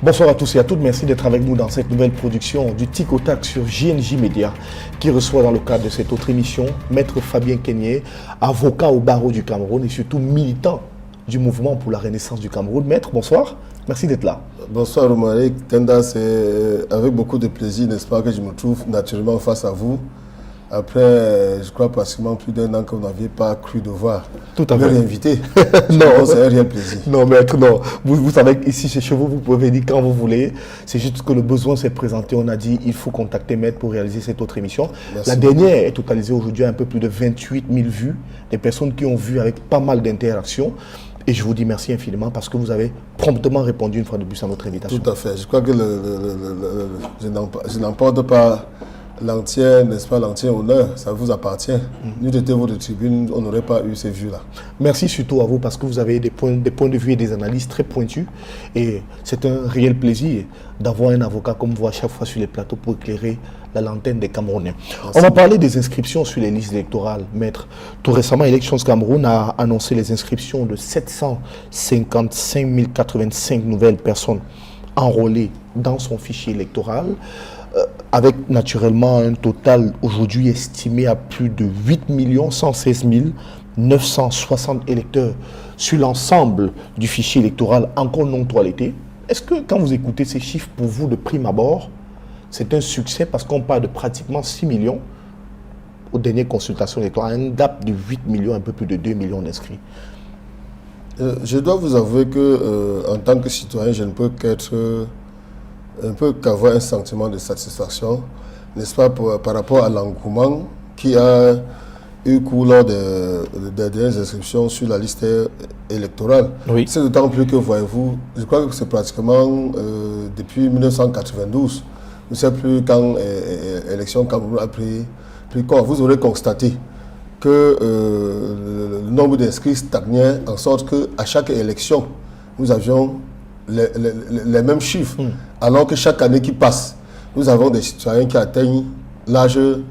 Bonsoir à tous et à toutes, merci d'être avec nous dans cette nouvelle production du Tic au Tac sur JNJ Média qui reçoit dans le cadre de cette autre émission Maître Fabien Kenyé, avocat au barreau du Cameroun et surtout militant du mouvement pour la renaissance du Cameroun. Maître, bonsoir, merci d'être là. Bonsoir Romaric, Kenda, c'est avec beaucoup de plaisir, n'est-ce pas, que je me trouve naturellement face à vous. Après, je crois pratiquement plus d'un an que vous n'aviez pas cru devoir me réinviter. Non, c'est un réel plaisir. Non, maître, non. Vous savez qu'ici, chez vous, vous pouvez venir quand vous voulez. C'est juste que le besoin s'est présenté. On a dit il faut contacter Maître pour réaliser cette autre émission. Merci La dernière est totalisée aujourd'hui à un peu plus de 28 000 vues. Des personnes qui ont vu avec pas mal d'interactions. Et je vous dis merci infiniment parce que vous avez promptement répondu une fois de plus à notre invitation. Tout à fait. Je crois que je n'emporte pas l'entier, n'est-ce pas, l'entier honneur, ça vous appartient. Nous étions votre tribune, on n'aurait pas eu ces vues-là. Merci surtout à vous parce que vous avez des points de vue et des analyses très pointues. Et c'est un réel plaisir d'avoir un avocat comme vous à chaque fois sur les plateaux pour éclairer la lanterne des Camerounais. Merci. On va parler des inscriptions sur les listes électorales, Maître. Tout récemment, Elections Cameroun a annoncé les inscriptions de 755 085 nouvelles personnes enrôlées dans son fichier électoral. Avec naturellement un total aujourd'hui estimé à plus de 8 116 960 électeurs sur l'ensemble du fichier électoral encore non toiletté. Est-ce que quand vous écoutez ces chiffres, pour vous, de prime abord, c'est un succès parce qu'on parle de pratiquement 6 millions aux dernières consultations électorales, un gap de 8 millions, un peu plus de 2 millions d'inscrits? Je dois vous avouer que en tant que citoyen, je ne peux qu'avoir un sentiment de satisfaction, n'est-ce pas, par rapport à l'engouement qui a eu cours lors des dernières inscriptions sur la liste électorale. Oui. C'est d'autant plus que, voyez-vous, je crois que c'est pratiquement depuis 1992, je ne sais plus quand l'élection Cameroun a pris corps. Vous aurez constaté que le nombre d'inscrits stagnait, en sorte qu'à chaque élection, nous avions les mêmes chiffres, alors que chaque année qui passe, nous avons des citoyens qui atteignent l'âge de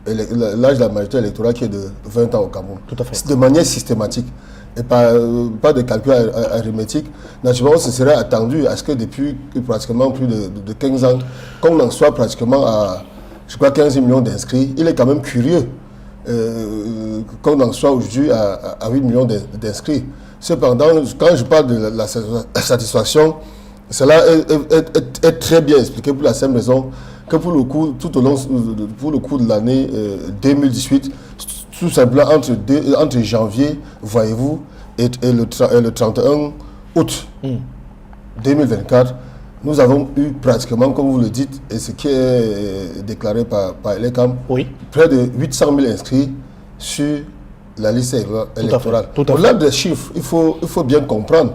la majorité électorale qui est de 20 ans au Cameroun. Tout à fait. De manière systématique et pas de calcul arithmétique. Naturellement, ce serait attendu à ce que depuis pratiquement plus de 15 ans, qu'on en soit pratiquement à, je crois, 15 millions d'inscrits, il est quand même curieux qu'on en soit aujourd'hui à 8 millions d'inscrits. Cependant, quand je parle de la satisfaction, cela est très bien expliqué pour la simple raison que pour le coup de l'année 2018, tout simplement entre janvier, voyez-vous, et le 31 août 2024, nous avons eu pratiquement, comme vous le dites, et ce qui est déclaré par l'ECAM, oui, près de 800 000 inscrits sur la liste électorale. Au-delà des chiffres, il faut bien comprendre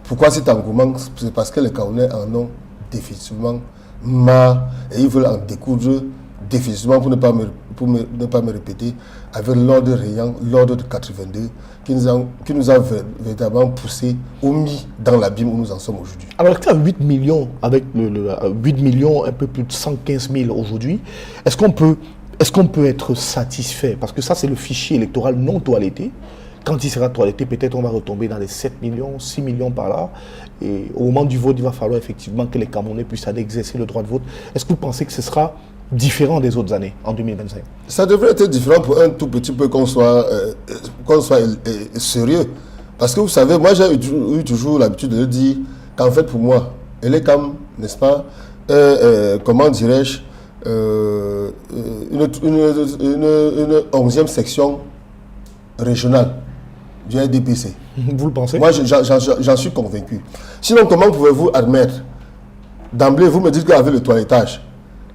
pourquoi cet engouement. C'est parce que les Camerounais en ont définitivement marre et ils veulent en découdre définitivement, pour ne pas me répéter, avec l'ordre rayant, l'ordre de 82, qui nous a véritablement poussé ou mis dans l'abîme où nous en sommes aujourd'hui. Alors que 8 millions, avec 8 millions, un peu plus de 115 000 aujourd'hui, est-ce qu'on peut être satisfait? Parce que ça, c'est le fichier électoral non toiletté. Quand il sera toiletté, peut-être on va retomber dans les 7 millions, 6 millions par là. Et au moment du vote, il va falloir effectivement que les Camerounais puissent aller exercer le droit de vote. Est-ce que vous pensez que ce sera différent des autres années, en 2025? Ça devrait être différent pour un tout petit peu qu'on soit sérieux. Parce que vous savez, moi j'ai eu toujours l'habitude de dire qu'en fait pour moi, elle est comme, n'est-ce pas, comment dirais-je, une 11e section régionale du RDPC. Vous le pensez? Moi, j'en suis convaincu. Sinon, comment pouvez-vous admettre, d'emblée, vous me dites qu'avec le toilettage,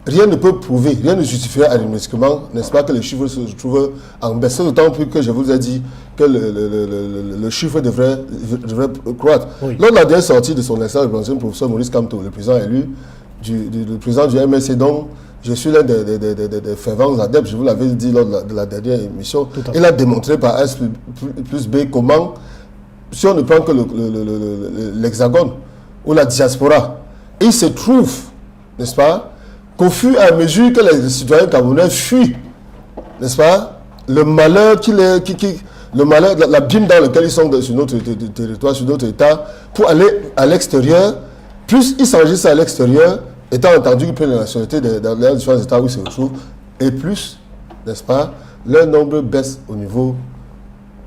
rien ne peut prouver, rien ne justifie arithmétiquement, n'est-ce pas, que les chiffres se trouvent en baisse. D'autant plus que je vous ai dit que le chiffre devrait croître. Oui. Lors de la dernière sortie de son excellence, le professeur Maurice Kamto, le président élu, le président du MSC, dont je suis l'un des fervents adeptes, je vous l'avais dit lors de la dernière émission. Il a démontré par S plus B comment, si on ne prend que l'Hexagone ou la diaspora, il se trouve, n'est-ce pas, qu'au fur et à mesure que les citoyens camerounais fuient, n'est-ce pas, le malheur l'abîme dans lequel ils sont sur notre territoire, sur notre État, pour aller à l'extérieur, plus ils s'enregistrent à l'extérieur, étant entendu qu'ils prennent la nationalité dans les différents États où ils se retrouvent, et plus, n'est-ce pas, leur nombre baisse au niveau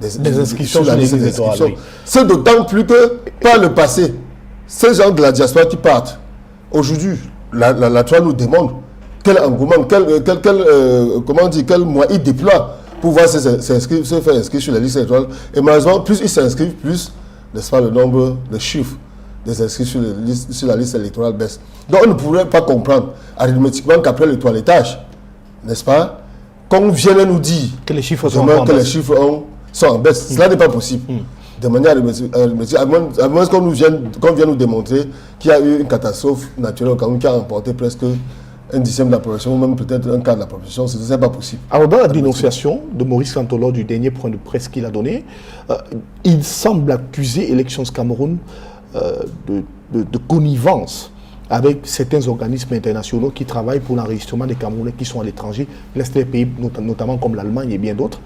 des inscriptions sur la liste électorale. Oui. C'est d'autant plus que, par le passé, ces gens de la diaspora qui partent, aujourd'hui, la Toile nous demande quel engouement, quel moyen ils déploient pour pouvoir se faire inscrire sur la liste électorale. Et malheureusement, plus ils s'inscrivent, plus, n'est-ce pas, le chiffre des inscrits sur la liste électorale baisse. Donc on ne pourrait pas comprendre arithmétiquement qu'après le toilettage, n'est-ce pas, qu'on vienne nous dire que les chiffres sont en baisse. Cela n'est pas possible. De manière arithmétique, à moins qu'on vienne nous démontrer qu'il y a eu une catastrophe naturelle qui a emporté presque un dixième de la population, ou même peut-être un quart de la population, ce n'est pas possible. Alors dans la dénonciation de Maurice Kamto lors du dernier point de presse qu'il a donné, il semble accuser Elections Cameroun de connivence avec certains organismes internationaux qui travaillent pour l'enregistrement des Camerounais qui sont à l'étranger, l'Est des pays, notamment comme l'Allemagne et bien d'autres.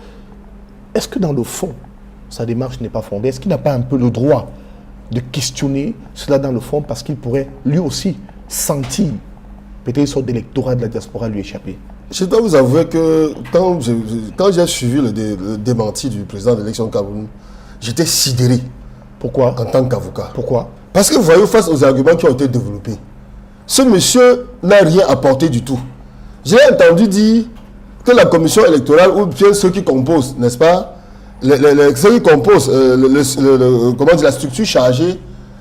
Est-ce que dans le fond, sa démarche n'est pas fondée? Est-ce qu'il n'a pas un peu le droit de questionner cela dans le fond parce qu'il pourrait lui aussi sentir peut-être une sorte d'électorat de la diaspora lui échapper? Je dois vous avouer que quand j'ai suivi le démenti du président de l'élection Cameroun, j'étais sidéré. Pourquoi? En tant qu'avocat. Pourquoi? Parce que vous voyez, face aux arguments qui ont été développés, ce monsieur n'a rien apporté du tout. J'ai entendu dire que la commission électorale, ou bien ceux qui composent, n'est-ce pas, ceux qui composent la structure chargée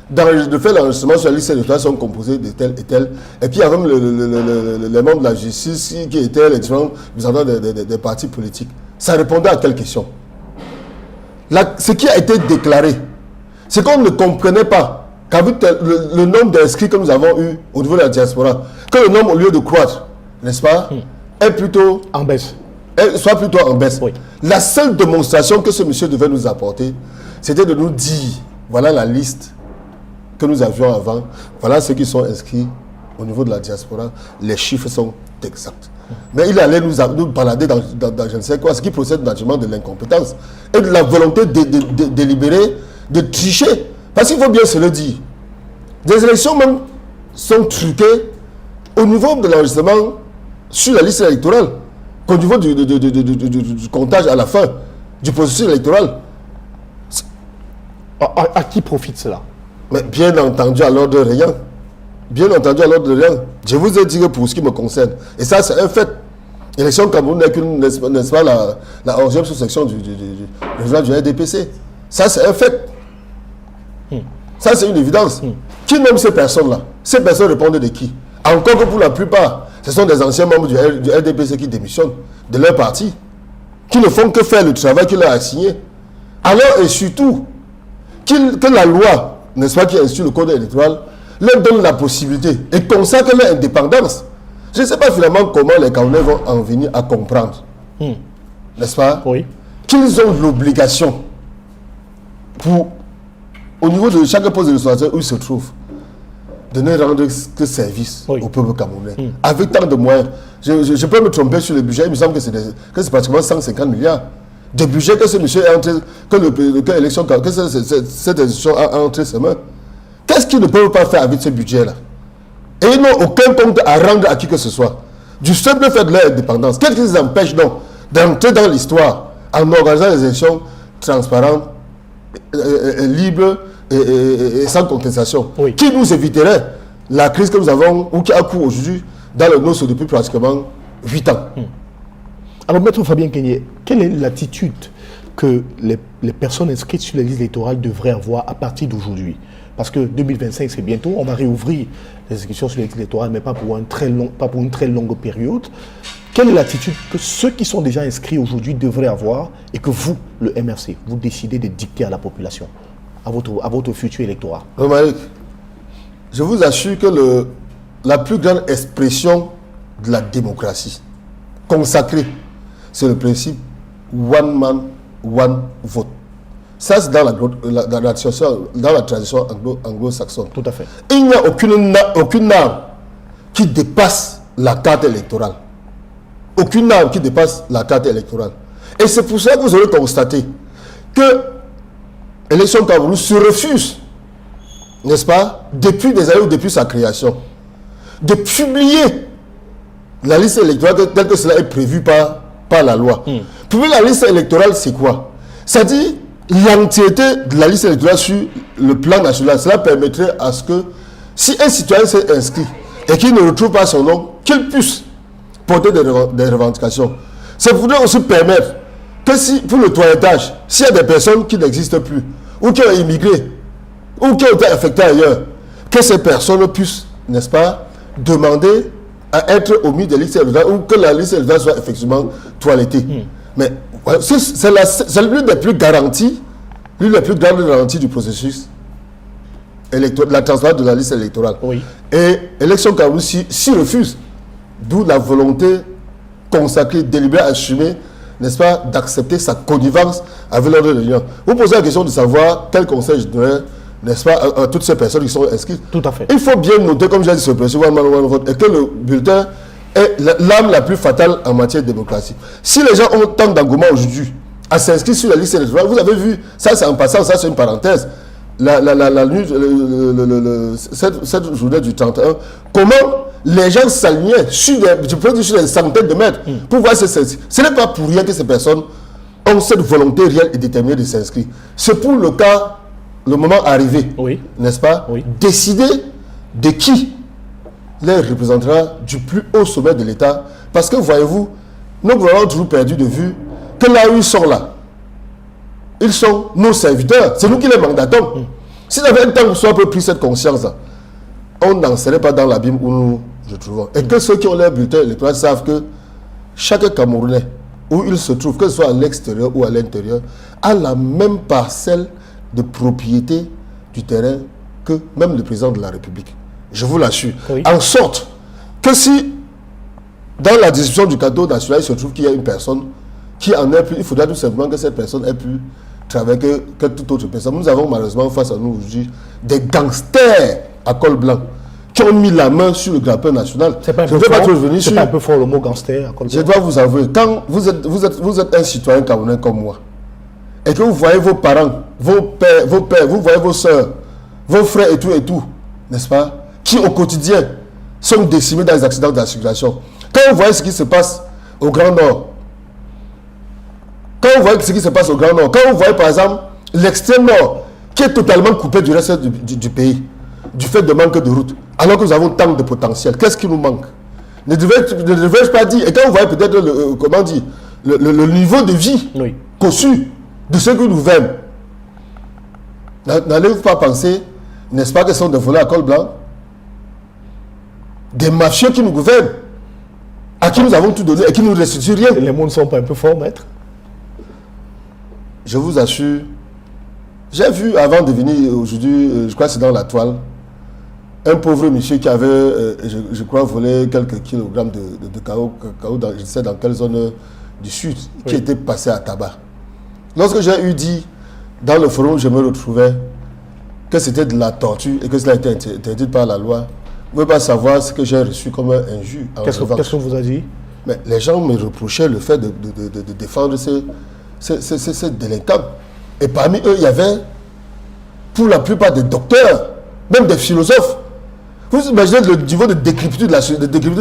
de faire l'enregistrement sur la liste électorale sont composés de tel et tel. Et puis il y a même les membres de la justice qui étaient les différents représentants des partis politiques. Ça répondait à quelle question? Ce qui a été déclaré, c'est qu'on ne comprenait pas qu'avec le nombre d'inscrits que nous avons eu au niveau de la diaspora, que le nombre, au lieu de croître, n'est-ce pas, est plutôt en baisse. Soit plutôt en baisse. Oui. La seule démonstration que ce monsieur devait nous apporter, c'était de nous dire, voilà la liste que nous avions avant, voilà ceux qui sont inscrits au niveau de la diaspora, les chiffres sont exacts. Mais il allait nous balader dans je ne sais quoi, ce qui procède naturellement de l'incompétence et de la volonté délibérée de tricher. Parce qu'il faut bien se le dire. Des élections même sont truquées au niveau de l'enregistrement sur la liste électorale, qu'au niveau du comptage à la fin du processus électoral. À qui profite cela? Mais bien entendu à l'ordre de rien. Bien entendu à l'ordre de rien. Je vous ai dit que pour ce qui me concerne, et ça c'est un fait, l'élection Cameroun n'est qu'une, n'est-ce pas, la 11e sous-section du RDPC. Ça c'est un fait. Ça c'est une évidence. Qui nomme ces personnes-là? Ces personnes répondent de qui? Encore que pour la plupart, ce sont des anciens membres du RDPC qui démissionnent de leur parti, qui ne font que faire le travail qu'il leur a assigné. Alors et surtout, que la loi, n'est-ce pas, qui institue le code électoral, leur donne la possibilité et consacre leur indépendance. Je ne sais pas finalement comment les Camerounais vont en venir à comprendre, n'est-ce pas, oui, qu'ils ont l'obligation, au niveau de chaque poste de législateur où ils se trouvent, de ne rendre que service au peuple camerounais. Avec tant de moyens. Je peux me tromper sur le budget, il me semble que c'est pratiquement 150 milliards de budget que ce monsieur est entré, cette institution a entré ses mains. Qu'est-ce qu'ils ne peuvent pas faire avec ce budget-là? Et ils n'ont aucun compte à rendre à qui que ce soit. Du simple fait de leur indépendance. Qu'est-ce qui les empêche donc d'entrer dans l'histoire en organisant des élections transparentes, libres et sans contestation, qui nous éviterait la crise que nous avons, ou qui a cours aujourd'hui dans le nôtre depuis pratiquement 8 ans. Alors, Maître Fabien Kenyé, quelle est l'attitude que les personnes inscrites sur les listes électorales devraient avoir à partir d'aujourd'hui? Parce que 2025, c'est bientôt, on va réouvrir les inscriptions sur les listes électorales, mais pas pour une très longue période. Quelle est l'attitude que ceux qui sont déjà inscrits aujourd'hui devraient avoir et que vous, le MRC, vous décidez de dicter à la population, à votre futur électorat? Malik, je vous assure que la plus grande expression de la démocratie consacrée, c'est le principe one man, one vote. Ça, c'est dans la tradition anglo-saxonne. Tout à fait. Il n'y a aucune arme qui dépasse la carte électorale. Aucune arme qui dépasse la carte électorale. Et c'est pour ça que vous aurez constaté que l'élection Cameroun se refuse n'est-ce pas, depuis des années ou depuis sa création, de publier la liste électorale telle que cela est prévu par la loi. Publier la liste électorale, c'est quoi? Ça dit l'entièreté de la liste électorale sur le plan national. Cela permettrait à ce que, si un citoyen s'est inscrit et qu'il ne retrouve pas son nom, qu'il puisse porter des revendications. Ça voudrait aussi permettre que si, pour le toilettage, s'il y a des personnes qui n'existent plus, ou qui ont immigré, ou qui ont été affectées ailleurs, que ces personnes puissent, n'est-ce pas, demander à être omis de liste électorale, ou que la liste électorale soit effectivement toilettée. Mais c'est l'une des plus garanties, l'une des plus grandes garanties du processus électoral, la transparence de la liste électorale. Oui. Et l'élection Cameroun s'y refuse. D'où la volonté consacrée, délibérée, assumée, n'est-ce pas, d'accepter sa connivence avec l'ordre de l'Union. Vous posez la question de savoir quel conseil je donnerais, n'est-ce pas, à toutes ces personnes qui sont inscrites. Tout à fait. Il faut bien noter, comme j'ai dit sur le principe One Man One Vote, et que le bulletin est l'arme la plus fatale en matière de démocratie. Si les gens ont tant d'engouement aujourd'hui à s'inscrire sur la liste électorale, vous avez vu, ça c'est en passant, ça c'est une parenthèse, la nuit, cette journée du 31, comment les gens s'alignaient sur des centaines de mètres pour voir ce n'est pas pour rien que ces personnes ont cette volonté réelle et déterminée de s'inscrire. C'est pour le cas, le moment arrivé, Oui. n'est-ce pas, Oui. décider de qui les représentera du plus haut sommet de l'État. Parce que, voyez-vous, nos gouvernements ont toujours perdu de vue que là où ils sont là, ils sont nos serviteurs. C'est nous qui les mandatons. S'ils avaient un temps où soit pris cette conscience-là, on n'en serait pas dans l'abîme où nous nous trouvons. Et que ceux qui ont leur bulletin électoral savent que chaque Camerounais, où il se trouve, que ce soit à l'extérieur ou à l'intérieur, a la même parcelle de propriété du terrain que même le président de la République. Je vous l'assure. Oui. En sorte que si, dans la distribution du cadeau national, il se trouve qu'il y a une personne qui en est plus, il faudra tout simplement que cette personne ait pu travailler que toute autre personne. Nous avons malheureusement face à nous aujourd'hui des gangsters à col blanc qui ont mis la main sur le drapeau national. C'est pas un Je peu ne vais pas fort, trop revenir c'est sur... pas un peu fort le mot gangster à col Je blanc. dois vous avouer, quand vous êtes un citoyen camerounais comme moi, et que vous voyez vos parents, vos pères, vous voyez vos soeurs, vos frères et tout, n'est-ce pas, qui au quotidien sont décimés dans les accidents de la circulation. Quand vous voyez ce qui se passe au Grand Nord, quand vous voyez par exemple l'extrême nord qui est totalement coupé du reste du pays, du fait de manque de route, alors que nous avons tant de potentiel, qu'est-ce qui nous manque? Ne devrais-je pas dire, et quand vous voyez peut-être le niveau de vie Oui. conçu de ceux qui nous gouvernent, n'allez-vous pas penser, n'est-ce pas, que ce sont des voleurs à col blanc, des mafieux qui nous gouvernent, à qui nous avons tout donné et qui ne nous restituent rien? Les mots ne sont pas un peu forts, maître? Je vous assure, j'ai vu avant de venir aujourd'hui, je crois que c'est dans la toile, un pauvre monsieur qui avait, je crois, volé quelques kilogrammes de cacao dans, je ne sais dans quelle zone du sud, qui était passé à tabac. Lorsque j'ai eu dit, dans le forum où je me retrouvais, que c'était de la torture et que cela était interdit par la loi, vous ne pouvez pas savoir ce que j'ai reçu comme un injure. Qu'est-ce qu'on vous a dit? Mais les gens me reprochaient le fait de défendre ces délinquants. Et parmi eux, il y avait, pour la plupart, des docteurs, même des philosophes. Vous imaginez le niveau de décrypture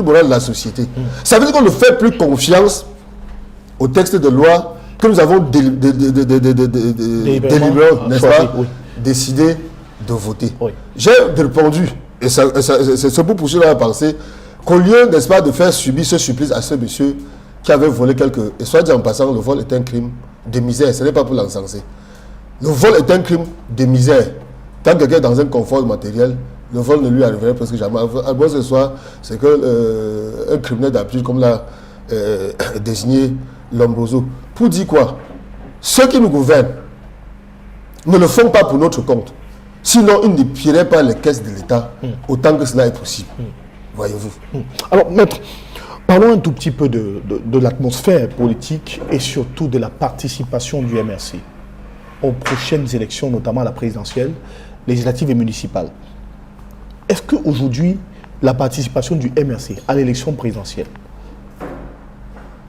morale de la société. Ça veut dire qu'on ne fait plus confiance au texte de loi que nous avons délibérément, n'est-ce pas, décidé de voter. Oui. J'ai répondu, et c'est pour poursuivre la pensée, qu'au lieu, n'est-ce pas, de faire subir ce supplice à ce monsieur qui avait volé quelques... Et soit dit en passant, le vol est un crime de misère, ce n'est pas pour l'encenser. Le vol est un crime de misère. Quand quelqu'un est dans un confort matériel, le vol ne lui arriverait presque jamais. À moins ce soit, c'est que un criminel d'habitude, comme l'a désigné Lombroso, pour dire quoi? Ceux qui nous gouvernent ne le font pas pour notre compte. Sinon, ils ne pilleraient pas les caisses de l'État autant que cela est possible. Voyez-vous. Alors, maître, parlons un tout petit peu de l'atmosphère politique et surtout de la participation du MRC aux prochaines élections, notamment à la présidentielle, législative et municipale. Est-ce qu'aujourd'hui, la participation du MRC à l'élection présidentielle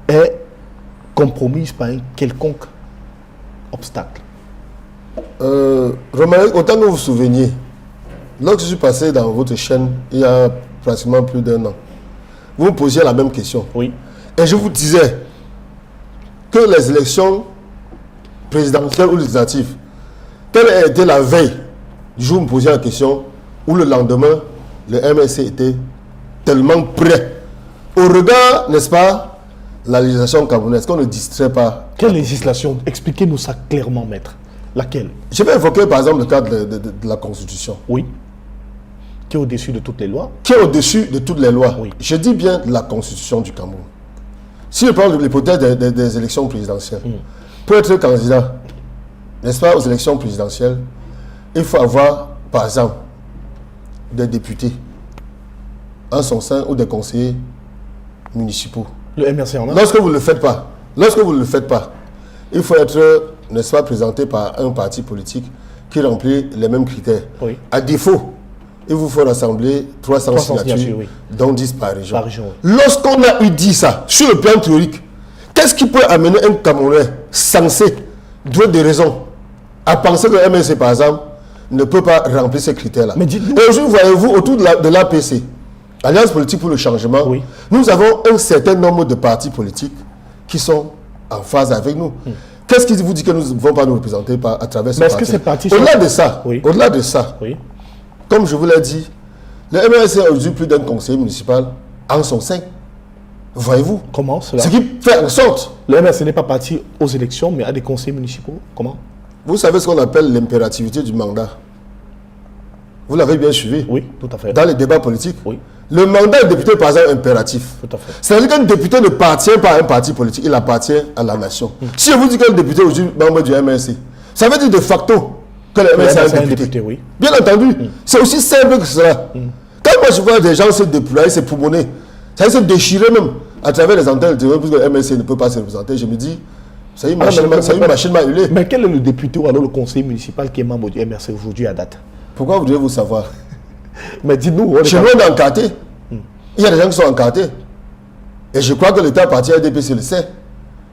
est compromise par un quelconque obstacle? Romain, autant que vous vous souveniez, Lorsque je suis passé dans votre chaîne, il y a pratiquement plus d'1 an, vous me posiez la même question. Oui. Et je vous disais que les élections présidentielles ou législatives, quelle a été la veille du jour où vous me posiez la question, où le lendemain, le MSC était tellement prêt. Au regard, n'est-ce pas, la législation camerounaise, qu'on ne distrait pas. Quelle législation? Expliquez-nous ça clairement, maître. Laquelle? Je vais évoquer par exemple le cadre de la Constitution. Oui. Qui est au-dessus de toutes les lois? Qui est au-dessus de toutes les lois. Oui. Je dis bien la Constitution du Cameroun. Si je prends l'hypothèse des élections présidentielles, pour être candidat, n'est-ce pas, aux élections présidentielles, il faut avoir, par exemple, des députés en son sein ou des conseillers municipaux. Le MRC en a? Lorsque vous ne le faites pas, il faut être, n'est-ce pas, présenté par un parti politique qui remplit les mêmes critères. Oui. À défaut, il vous faut rassembler 300 signatures, oui. dont 10 par région. Par région, oui. Lorsqu'on a eu dit ça, sur le plan théorique, qu'est-ce qui peut amener un Camerounais censé, doué de raison, à penser que le MSC, par exemple, ne peut pas remplir ces critères-là? Mais dites-nous. Et aujourd'hui, voyez-vous, autour de l'APC, Alliance politique pour le changement, Oui. nous avons un certain nombre de partis politiques qui sont en phase avec nous. Qu'est-ce qui vous dit que nous ne pouvons pas nous représenter à travers ces Mais est-ce partis? que ces partis Au-delà sont- de ça, Oui. au-delà de ça, Oui. comme je vous l'ai dit, le MRC a aujourd'hui plus d'un conseiller municipal en son sein. Voyez-vous? Comment cela? Ce qui fait en sorte, Le MRC n'est pas parti aux élections, mais à des conseils municipaux. Comment? vous savez ce qu'on appelle l'impérativité du mandat. Vous l'avez bien suivi Oui, tout à fait. dans les débats politiques. Oui, Le mandat est député, par exemple, impératif. tout à fait. C'est-à-dire qu'un député ne appartient pas à un parti politique, il appartient à la nation. Si je vous dis qu'un député est aujourd'hui membre du MRC, ça veut dire de facto que le MRC est un député. oui. Bien entendu, c'est aussi simple que cela. Quand moi je vois des gens se déployer, se poumonner, ça veut se déchirer même à travers les antennes de parce que le MRC ne peut pas se représenter, je me dis, c'est une machine mal huilée. Mais quel est le député ou alors le conseiller municipal qui est membre du MRC aujourd'hui à date? Pourquoi voudriez-vous savoir? Mais dites-nous, on est Chez nous, on est encarté. Il y a des gens qui sont encartés. Et je crois que l'État parti à DPC le sait.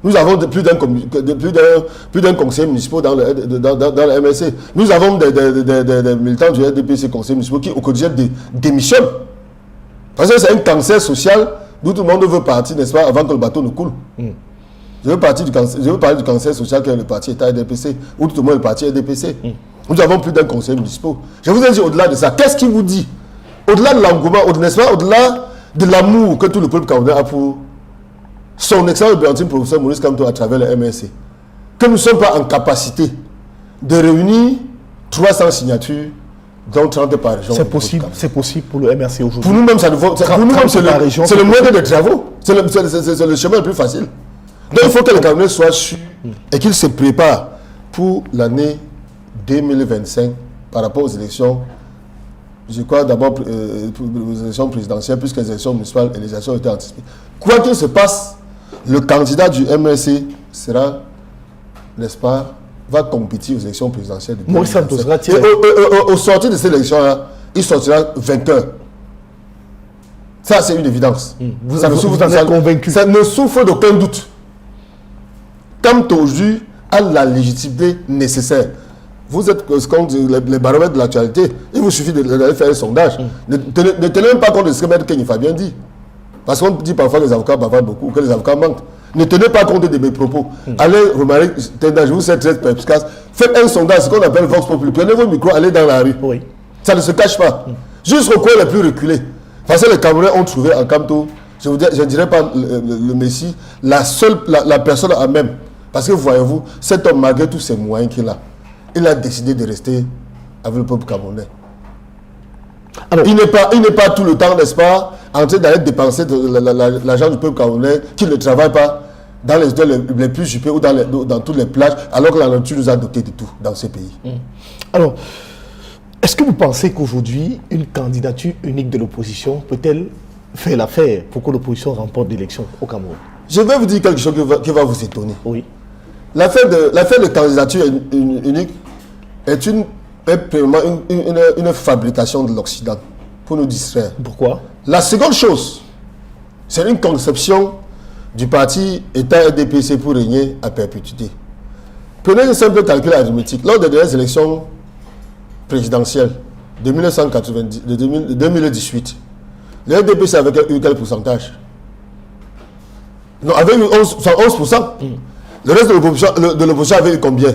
Nous avons plus d'un conseiller municipal dans le MSC. Nous avons des militants du RDPC, conseillers municipaux, qui au quotidien démissionnent. Parce que c'est un cancer social d'où tout le monde veut partir, n'est-ce pas, avant que le bateau ne coule. Je veux parler du cancer social qui est le parti État RDPC, où tout le monde est le parti RDPC. Nous avons plus d'un conseiller municipal. Je vous ai dit au-delà de ça, qu'est-ce qui vous dit? Au-delà de l'engouement, n'est-ce pas, au-delà de l'amour que tout le peuple camerounais a pour son excellent représentant, professeur Maurice Kamto, à travers le MSC, que nous ne sommes pas en capacité de réunir 300 signatures, dont 30 par région. c'est possible pour le MRC aujourd'hui. Pour nous-mêmes, c'est le moindre des travaux. C'est le chemin le plus facile. Donc il faut que les Camerounais soient sûrs et qu'ils se préparent pour l'année 2025 par rapport aux élections. Je crois d'abord pour les élections présidentielles, puisque les élections municipales et les élections ont été anticipées. Quoi qu'il se passe, le candidat du MRC sera, n'est-ce pas, va compétir aux élections présidentielles. Maurice Santos, au sortir de ces élections-là, il sortira vainqueur. Ça, c'est une évidence. Vous en êtes convaincu? Ça ne souffre d'aucun doute. Comme aujourd'hui, à la légitimité nécessaire. Vous êtes ce qu'on dit, les baromètres de l'actualité. Il vous suffit d'aller faire un sondage. Ne tenez même pas compte de ce que M. Kenny Fabien dit. Parce qu'on dit parfois que les avocats bavardent beaucoup, que les avocats mentent. Ne tenez pas compte de mes propos. Allez, Romaric, je vous sais très perspicace. Faites un sondage, ce qu'on appelle Vox Populi. Prenez vos micros, allez dans la rue. Oui. Ça ne se cache pas. Jusqu'au coin le plus reculé. Parce que les Camerounais ont trouvé en Kamto, je ne dirais pas le Messie, la personne à même. Parce que voyez-vous, cet homme, malgré tous ses moyens qu'il a, il a décidé de rester avec le peuple camerounais. Alors, il n'est pas tout le temps, n'est-ce pas, en train d'aller dépenser l'argent du peuple camerounais qui ne travaille pas dans les hôtels les plus huppés ou dans toutes les plages, alors que la nature nous a doté de tout dans ce pays. Alors, est-ce que vous pensez qu'aujourd'hui, une candidature unique de l'opposition peut-elle faire l'affaire pour que l'opposition remporte l'élection au Cameroun? Je vais vous dire quelque chose qui va vous étonner. Oui. L'affaire de candidature unique est une fabrication de l'Occident pour nous distraire. Pourquoi? La seconde chose, c'est une conception du parti État RDPC pour régner à perpétuité. Prenez un simple calcul arithmétique. Lors des dernières élections présidentielles, de 1990, de 2018, le RDPC avait eu quel pourcentage? Non, avait eu 11%. Le reste de l'opposition avait eu combien?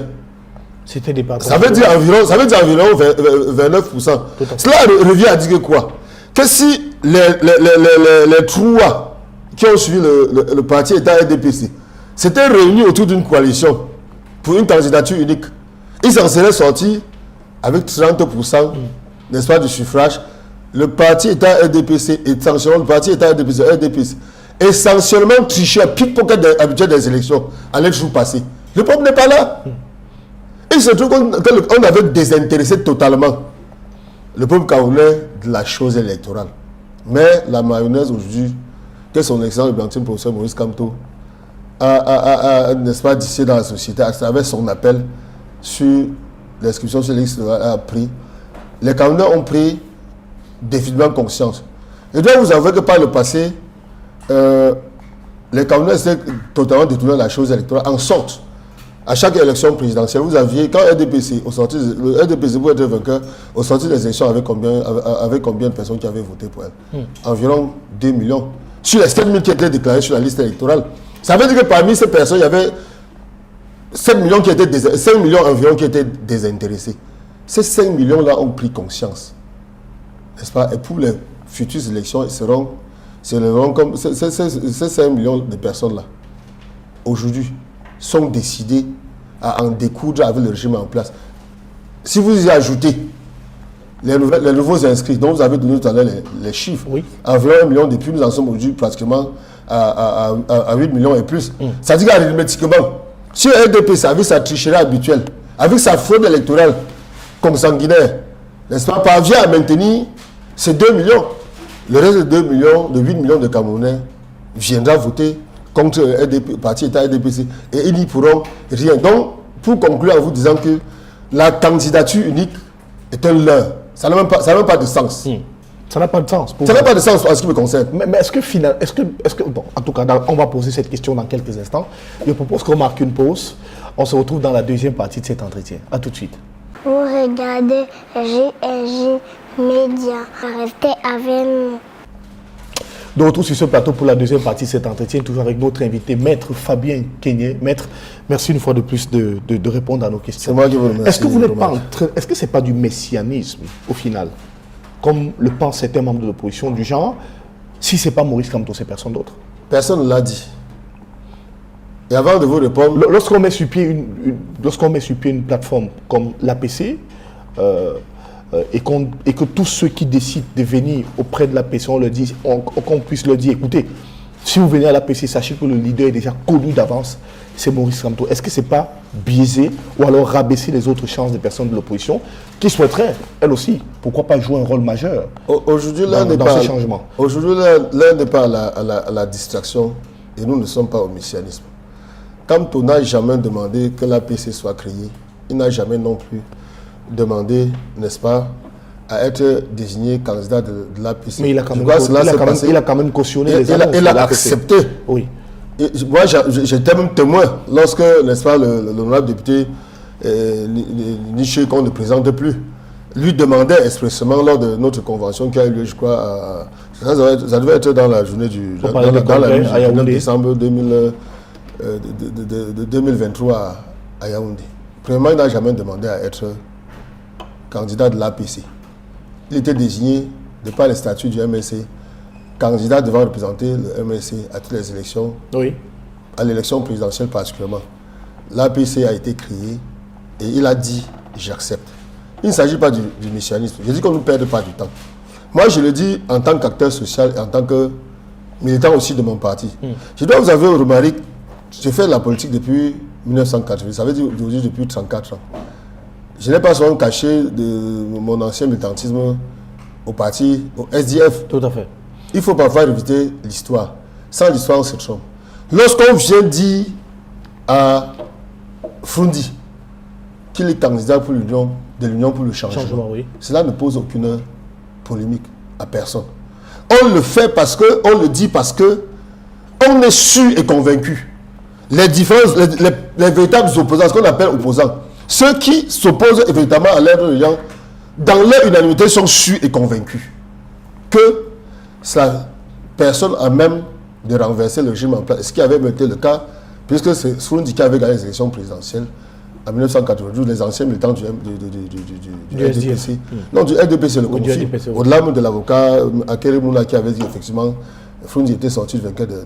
C'était des ça veut dire environ 29%. Cela revient à dire que quoi? Que si les trois qui ont suivi le parti État RDPC s'étaient réunis autour d'une coalition pour une candidature unique, ils en seraient sortis avec 30%, n'est-ce pas, du suffrage. Le parti État RDPC, essentiellement le parti État RDPC, essentiellement triché, pickpocket habituel des élections, allait toujours passer. Le peuple n'est pas là. Il se trouve qu'on avait désintéressé totalement le peuple camerounais de la chose électorale. Mais la mayonnaise aujourd'hui, que son excellent le professeur Maurice Kamto n'est-ce pas, d'ici dans la société, à travers son appel sur l'inscription sur les listes a pris, les Camerounais ont pris définitivement conscience. Je dois vous avouer que par le passé, les Camerounais étaient totalement détournés de la chose électorale, en sorte, à chaque élection présidentielle, vous aviez, quand RDPC, le RDPC pour être vainqueur, au sortir des élections, avec combien de personnes qui avaient voté pour elle? Environ 2 millions. Sur les 7 000 qui étaient déclarés sur la liste électorale. Ça veut dire que parmi ces personnes, il y avait 5 millions environ qui étaient désintéressés. Ces 5 millions-là ont pris conscience. N'est-ce pas? Et pour les futures élections, ils comme ces 5 millions de personnes-là, aujourd'hui, sont décidés à en découdre avec le régime en place. Si vous y ajoutez les nouveaux inscrits, dont vous avez donné tout à l'heure les chiffres, environ 1 million depuis, nous en sommes aujourd'hui pratiquement à 8 millions et plus. Ça dit qu'arithmétiquement, si le RDPC, avec sa tricherie habituelle, avec sa fraude électorale consanguinaire, n'est-ce pas, parvient à maintenir ces 2 millions, le reste de 2 millions, de 8 millions de Camerounais viendra voter contre le parti État RDPC et ils n'y pourront rien. Donc, pour conclure en vous disant que la candidature unique est un leurre. Ça n'a même pas de sens. Ça n'a pas de sens. Ça n'a pas de sens en ce qui me concerne. Mais est-ce que bon, en tout cas, on va poser cette question dans quelques instants. Je propose qu'on marque une pause. On se retrouve dans la deuxième partie de cet entretien. À tout de suite. Vous regardez JNJ Média. Restez avec nous. De retour sur ce plateau pour la deuxième partie de cet entretien, toujours avec notre invité, Maître Fabien Kenyé. Maître, merci une fois de plus de répondre à nos questions. C'est moi qui vous remercie. Est-ce que vous n'êtes pas est-ce que c'est pas du messianisme au final, comme le pensent certains membres de l'opposition, du genre, si c'est pas Maurice Kamto, c'est personne d'autre? Personne ne l'a dit. Et avant de vous répondre, lorsqu'on met sur pied une plateforme comme l'APC, et que tous ceux qui décident de venir auprès de l'APC, qu'on puisse leur dire, écoutez, si vous venez à l'APC, sachez que le leader est déjà connu d'avance, c'est Maurice Kamto. Est-ce que ce n'est pas biaisé ou alors rabaisser les autres chances des personnes de l'opposition qui souhaiteraient, elles aussi, pourquoi pas jouer un rôle majeur dans ce changement? Aujourd'hui, l'un n'est pas à la distraction et nous ne sommes pas au messianisme. Kamto n'a jamais demandé que l'APC soit créée. Il n'a jamais non plus demandé, n'est-ce pas, à être désigné candidat de l'APC. Mais il a quand même cautionné les annonces. Il a accepté. Oui. Et moi, j'étais même témoin lorsque, n'est-ce pas, l'honorable député Niché, qu'on ne présente plus, lui demandait expressément lors de notre convention qui a eu lieu, je crois, ça devait être dans la journée du 9 décembre 2023 à Yaoundé. Premièrement, il n'a jamais demandé à être candidat de l'APC. Il était désigné, de par les statuts du MSC, candidat devant représenter le MSC à toutes les élections, à l'élection présidentielle particulièrement. L'APC a été créé et il a dit « j'accepte ». Il ne s'agit pas du messianisme. Je dis qu'on ne perde pas du temps. Moi, je le dis en tant qu'acteur social et en tant que militant aussi de mon parti. Je dois vous avouer, Romaric, je fais de la politique depuis 1980, ça veut dire depuis 34 ans. Je n'ai pas souvent caché de mon ancien militantisme au parti, au SDF. Tout à fait. Il faut parfois éviter l'histoire. Sans l'histoire, on se trompe. Lorsqu'on vient dire à Frundi qu'il est candidat pour l'Union pour le changement, cela ne pose aucune polémique à personne. On le fait parce que, on le dit parce que on est sûr et convaincu. Les différences, les véritables opposants, ce qu'on appelle opposants, ceux qui s'opposent véritablement à l'aide de l'Union, dans leur unanimité, sont sûrs et convaincus que ça personne à même de renverser le régime en place. Ce qui avait été le cas, puisque c'est Sroundi qui avait gagné les élections présidentielles en 1992, les anciens militants du RDPC. Non, du RDPC, le conflit. Au-delà de l'avocat Akere Mouna qui avait dit effectivement Sroundi était sorti du vainqueur de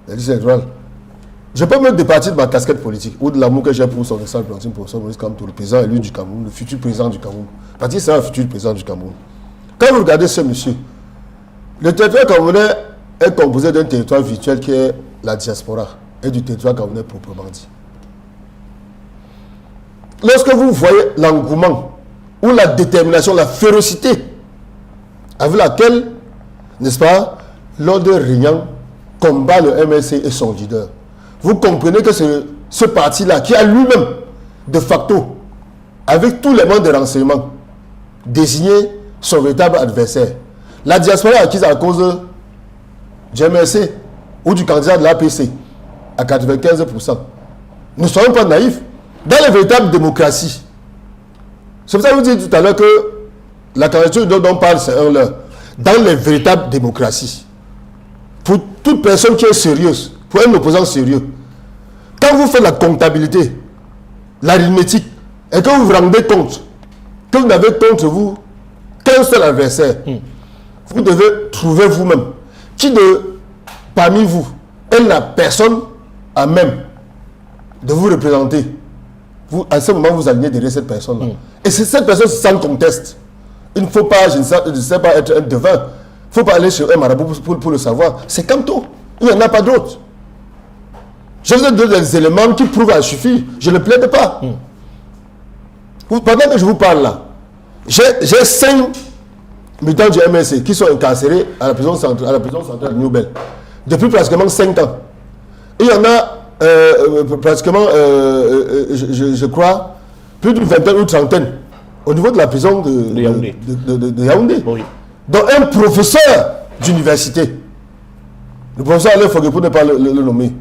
la liste électorale. Je peux me départir de ma casquette politique ou de l'amour que j'ai pour son excellent professeur Maurice Kamto, le président élu du Cameroun, le futur président du Cameroun. Parce que c'est un futur président du Cameroun. Quand vous regardez ce monsieur, le territoire camerounais est composé d'un territoire virtuel qui est la diaspora et du territoire camerounais proprement dit. Lorsque vous voyez l'engouement ou la détermination, la férocité avec laquelle, n'est-ce pas, l'ordre régnant combat le MLC et son leader, vous comprenez que c'est ce parti-là qui a lui-même, de facto, avec tous les membres de renseignement, désigné son véritable adversaire. La diaspora acquise à cause du MLC ou du candidat de l'APC à 95%. Ne soyons pas naïfs. Dans les véritables démocraties, c'est pour ça que je vous dis tout à l'heure que la candidature dont on parle, c'est un leurre. Dans les véritables démocraties, pour toute personne qui est sérieuse, pour un opposant sérieux, quand vous faites la comptabilité, l'arithmétique, et que vous vous rendez compte que vous n'avez contre vous qu'un seul adversaire, vous devez trouver vous-même qui parmi vous est la personne à même de vous représenter. Vous, à ce moment, vous alignez derrière cette personne-là. Et c'est cette personne sans conteste. Il ne faut pas, je ne sais pas, être un devin. Il ne faut pas aller chez un marabout pour le savoir. C'est Kamto. Il n'y en a pas d'autre. Je vous ai donné des éléments qui prouvent à suffire. Je ne plaide pas. Pendant que je vous parle là, j'ai 5 militants du MLC qui sont incarcérés à la prison centrale de New-Bel depuis pratiquement 5 ans. Et il y en a pratiquement, je crois, plus d'une vingtaine ou trentaine au niveau de la prison de Yaoundé. De Yaoundé. Oui. Donc un professeur d'université, le professeur Alain Fogué, pour ne pas le nommer,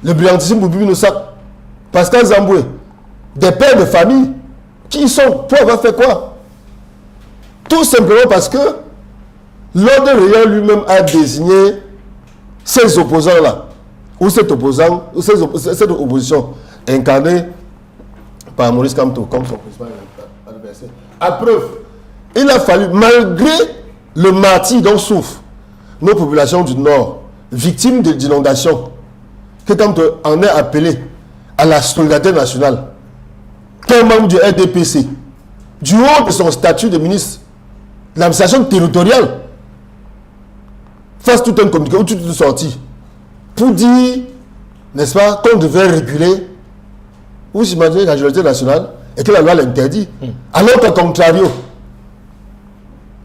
le brillantissime Boubi Noussak, Pascal Zamboué, des pères de famille, qui y sont, pour avoir fait quoi? Tout simplement parce que l'ordre réel lui-même a désigné ces opposants-là, ou cet opposant, ou cette opposition incarnée par Maurice Kamto comme son principal adversaire. À preuve, il a fallu, malgré le martyre dont souffrent nos populations du Nord, victimes d'inondations, que Kamto en est appelé à la solidarité nationale, qu'un membre du RDPC, du haut de son statut de ministre de l'administration territoriale, fasse tout un communiqué ou toute une sortie pour dire, n'est-ce pas, qu'on devait réguler, vous imaginez la majorité nationale et que la loi l'interdit. Alors qu'au contrario,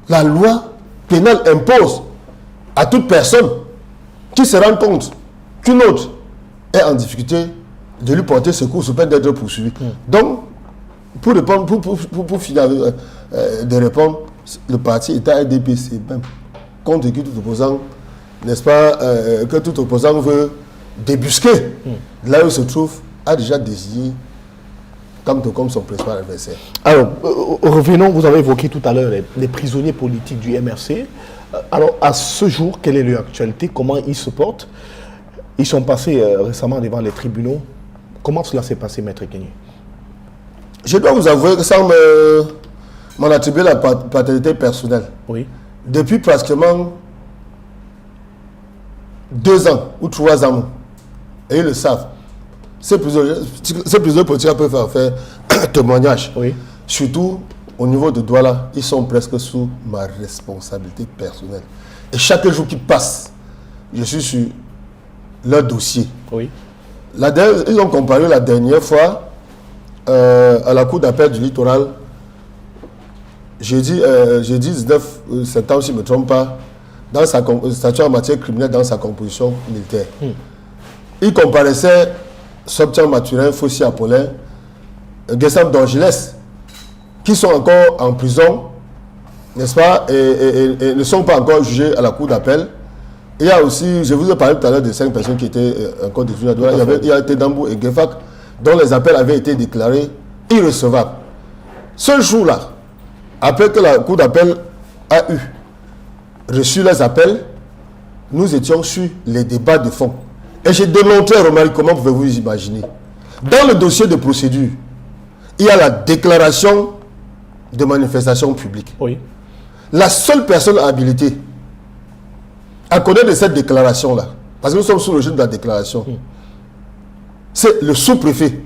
la loi pénale impose à toute personne qui se rend compte qu'une autre est en difficulté de lui porter secours sous peine d'être poursuivi. Donc, pour répondre, pour finir de répondre, le parti État RDPC même, compte que tout opposant, n'est-ce pas, que tout opposant veut débusquer là où il se trouve, a déjà désigné comme son principal adversaire. Alors, revenons, vous avez évoqué tout à l'heure les prisonniers politiques du MRC. Alors, à ce jour, quelle est leur actualité? Comment ils se portent? Ils sont passés récemment devant les tribunaux. Comment cela s'est passé, Maître Kenny? Je dois vous avouer que sans m'en attribuer la paternité personnelle, oui, depuis pratiquement 2 ans ou 3 ans, et ils le savent, ces prisonniers politiques peuvent faire témoignage. Oui. Surtout au niveau de Douala, ils sont presque sous ma responsabilité personnelle. Et chaque jour qui passe, je suis sur leur dossier. Oui. Ils ont comparé la dernière fois à la cour d'appel du littoral, jeudi 19 septembre, si je ne me trompe pas, dans sa statut en matière criminelle dans sa composition militaire. Il comparaissait Sobtian Mathurin, Fossi Apollin, Guessam d'Angeles, qui sont encore en prison, n'est-ce pas, et ne sont pas encore jugés à la cour d'appel. Il y a aussi, je vous ai parlé tout à l'heure de 5 personnes qui étaient encore détenues à Douala. Il y a Tédambou et Gefak, dont les appels avaient été déclarés irrecevables. Ce jour-là, après que la Cour d'appel a reçu les appels, nous étions sur les débats de fond. Et j'ai démontré, Romari, comment pouvez-vous imaginer? Dans le dossier de procédure, il y a la déclaration de manifestation publique. Oui. La seule personne habilitée à connaître de cette déclaration-là, parce que nous sommes sous le régime de la déclaration, c'est le sous-préfet.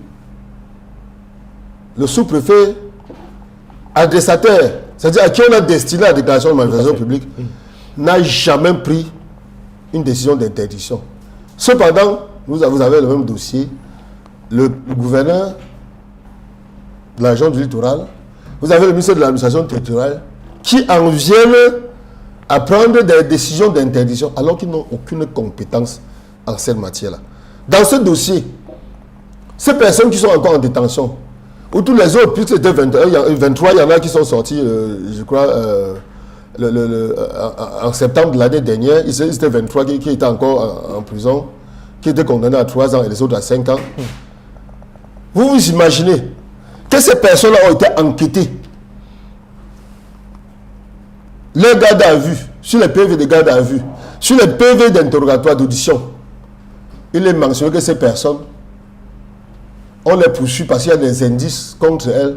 Le sous-préfet adressataire, c'est-à-dire à qui on a destiné la déclaration de manifestation publique, n'a jamais pris une décision d'interdiction. Cependant, vous avez le même dossier. Le gouverneur de la région du littoral, vous avez le ministre de l'administration territoriale qui en viennent à prendre des décisions d'interdiction alors qu'ils n'ont aucune compétence en cette matière-là. Dans ce dossier, ces personnes qui sont encore en détention, ou tous les autres, puisque c'était 23, il y en a qui sont sortis, je crois, en septembre de l'année dernière, c'était 23 qui étaient encore en prison, qui étaient condamnés à 3 ans et les autres à 5 ans. Vous vous imaginez que ces personnes-là ont été enquêtées. Les gardes à vue, sur les PV de garde à vue, sur les PV d'interrogatoire d'audition, il est mentionné que ces personnes, on les poursuit parce qu'il y a des indices contre elles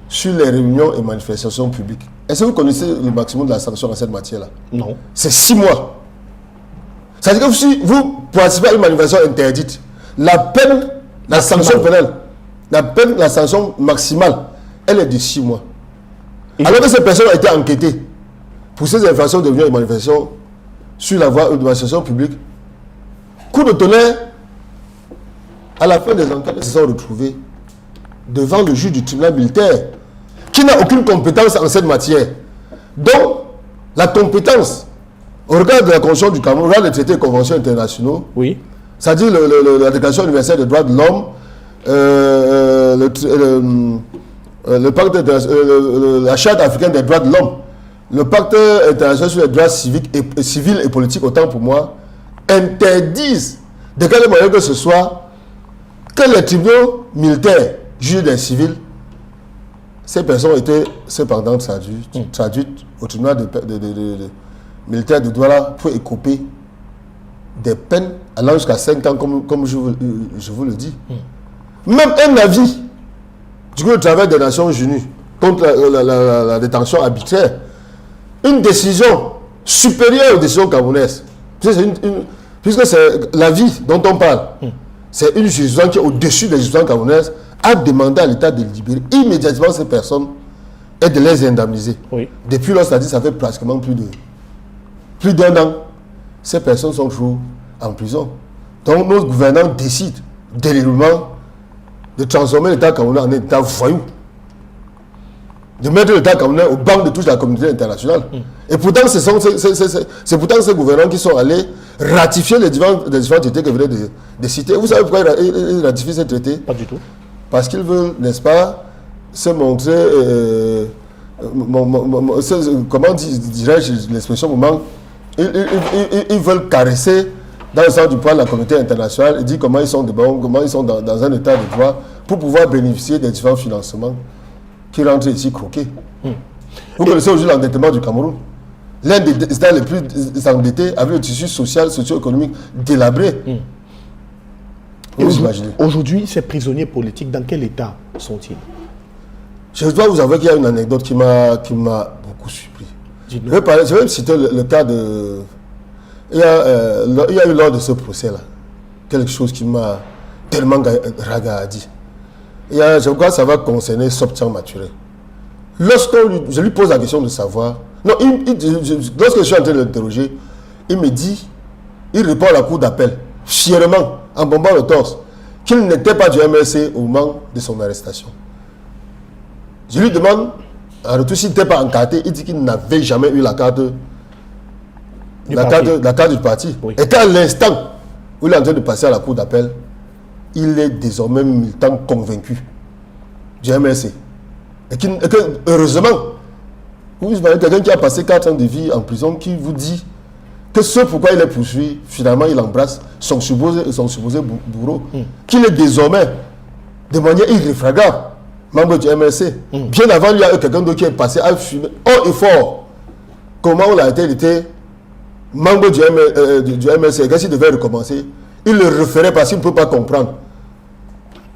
sur les réunions et manifestations publiques. Est-ce que vous connaissez le maximum de la sanction dans cette matière-là? Non. C'est 6 mois. C'est-à-dire que si vous participez à une manifestation interdite, la peine, la sanction pénale, la sanction maximale, elle est de 6 mois. Alors que ces personnes ont été enquêtées pour ces infractions de réunions et manifestations sur la voie de manifestation publique. Coup de tonnerre, à la fin des enquêtes, ils se sont retrouvés devant le juge du tribunal militaire qui n'a aucune compétence en cette matière. Donc, la compétence, au regard de la Convention du Cameroun, au regard des traités et conventions internationaux, oui, c'est-à-dire la Déclaration universelle des droits de l'homme, le pacte la Charte africaine des droits de l'homme, le pacte international sur les droits civils et politiques, autant pour moi, interdisent de quelle manière que ce soit que les tribunaux militaires jugent des civils. Ces personnes ont été cependant traduites au tribunal militaire de Douala pour écoper des peines allant jusqu'à 5 ans, comme je vous le dis. Même un avis du groupe de travail des Nations Unies contre la détention arbitraire, une décision supérieure aux décisions camerounaises, puisque c'est l'avis dont on parle, c'est une juridiction qui est au-dessus des juridictions camerounaises, a demandé à l'État de libérer immédiatement ces personnes et de les indemniser. Oui. Depuis lors, ça fait pratiquement plus d'un an. Ces personnes sont toujours en prison. Donc, nos gouvernants décident délibérément de transformer l'État camerounais en un État voyou, de mettre l'État camerounais au banc de toute la communauté internationale. Et pourtant, c'est pourtant ces gouvernants qui sont allés ratifier les différents traités que vous venez de citer. Vous savez pourquoi ils ratifient ces traités? Pas du tout. Parce qu'ils veulent, n'est-ce pas, se montrer, comment dirais-je l'expression, ils veulent caresser dans le sens du poids de la communauté internationale et dire comment ils sont dans un état de droit pour pouvoir bénéficier des différents financements qui rentrent ici croqués. Vous connaissez aujourd'hui l'endettement du Cameroun. L'un des États les plus endettés avec le tissu social, socio-économique délabré. Aujourd'hui, ces prisonniers politiques, dans quel état sont-ils? Je dois vous avouer qu'il y a une anecdote qui m'a beaucoup surpris. Je vais citer le cas de... Il y a eu lors de ce procès-là quelque chose qui m'a tellement ragadi. Je crois que ça va concerner Sobtian Maturé. Je lui pose la question de savoir... Non, lorsque je suis en train de l'interroger, il me dit, il répond à la cour d'appel, fièrement, en bombant le torse, qu'il n'était pas du MLC au moment de son arrestation. Je lui demande, en retour, s'il n'était pas encarté, il dit qu'il n'avait jamais eu la carte du parti. Oui. Et qu'à l'instant où il est en train de passer à la cour d'appel, il est désormais militant convaincu du MLC. Et que, heureusement, vous voyez quelqu'un qui a passé 4 ans de vie en prison qui vous dit que ce pourquoi il est poursuivi, finalement il embrasse son supposé bourreau, qu'il est désormais, de manière irréfragable, membre du MLC. Bien avant, il y a eu quelqu'un d'autre qui est passé à fumer haut et fort. Comment on a été, il était membre du MLC. Qu'est-ce qu'il devait recommencer? Il le referait parce qu'il ne peut pas comprendre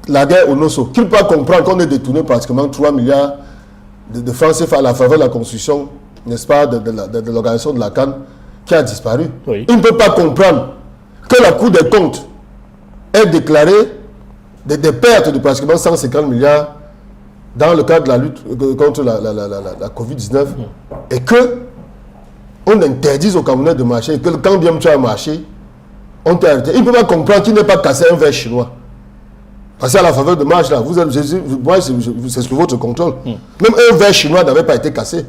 la guerre au Nosso. Qu'il ne peut pas comprendre qu'on ait détourné pratiquement 3 milliards de francs CFA à la faveur de la construction, n'est-ce pas, de l'organisation de la CAN qui a disparu. Oui. Il ne peut pas comprendre que la Cour des comptes ait déclaré des pertes de pratiquement 150 milliards dans le cadre de la lutte contre la Covid-19 et que on interdise aux Camerounais de marcher et que quand bien tu as marché, on t'a arrêté. Il ne peut pas comprendre qu'il n'est pas cassé un verre chinois. Parce qu'à la faveur de marche, là, c'est sous votre contrôle. Même un verre chinois n'avait pas été cassé.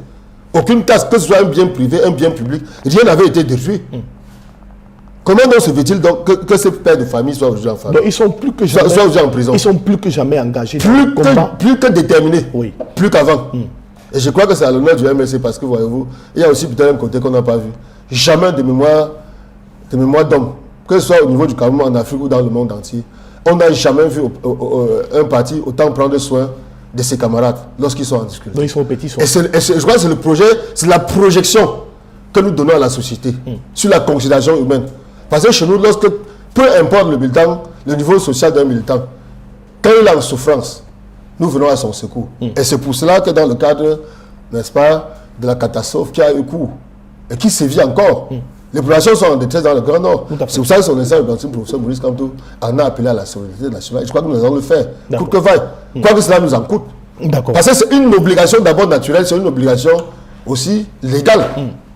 Aucune casse, que ce soit un bien privé, un bien public, rien n'avait été détruit. Comment donc se fait-il donc que ces pères de famille soient aujourd'hui en famille? Donc ils sont plus que jamais, soient aujourd'hui en prison. Ils sont plus que jamais engagés dans le combat. Plus que déterminés. Oui. Plus qu'avant. Et je crois que c'est à l'honneur du MLC parce que, voyez-vous, il y a aussi peut-être un côté qu'on n'a pas vu. Jamais de mémoire d'homme, que ce soit au niveau du Cameroun, en Afrique ou dans le monde entier, on n'a jamais vu un parti autant prendre soin de ses camarades lorsqu'ils sont en difficulté. Donc ils sont petits. Et je crois que c'est le projet, c'est la projection que nous donnons à la société sur la considération humaine. Parce que chez nous, peu importe le militant, le niveau social d'un militant, quand il est en souffrance, nous venons à son secours. Et c'est pour cela que dans le cadre, n'est-ce pas, de la catastrophe qui a eu cours et qui sévit encore, les populations sont en détresse dans le Grand Nord. C'est pour ça que son excellence, le professeur Maurice Kamto, en a appelé à la solidarité nationale. Je crois que nous allons le faire, coûte que vaille. Quoi que cela nous en coûte. Parce que c'est une obligation d'abord naturelle, c'est une obligation aussi légale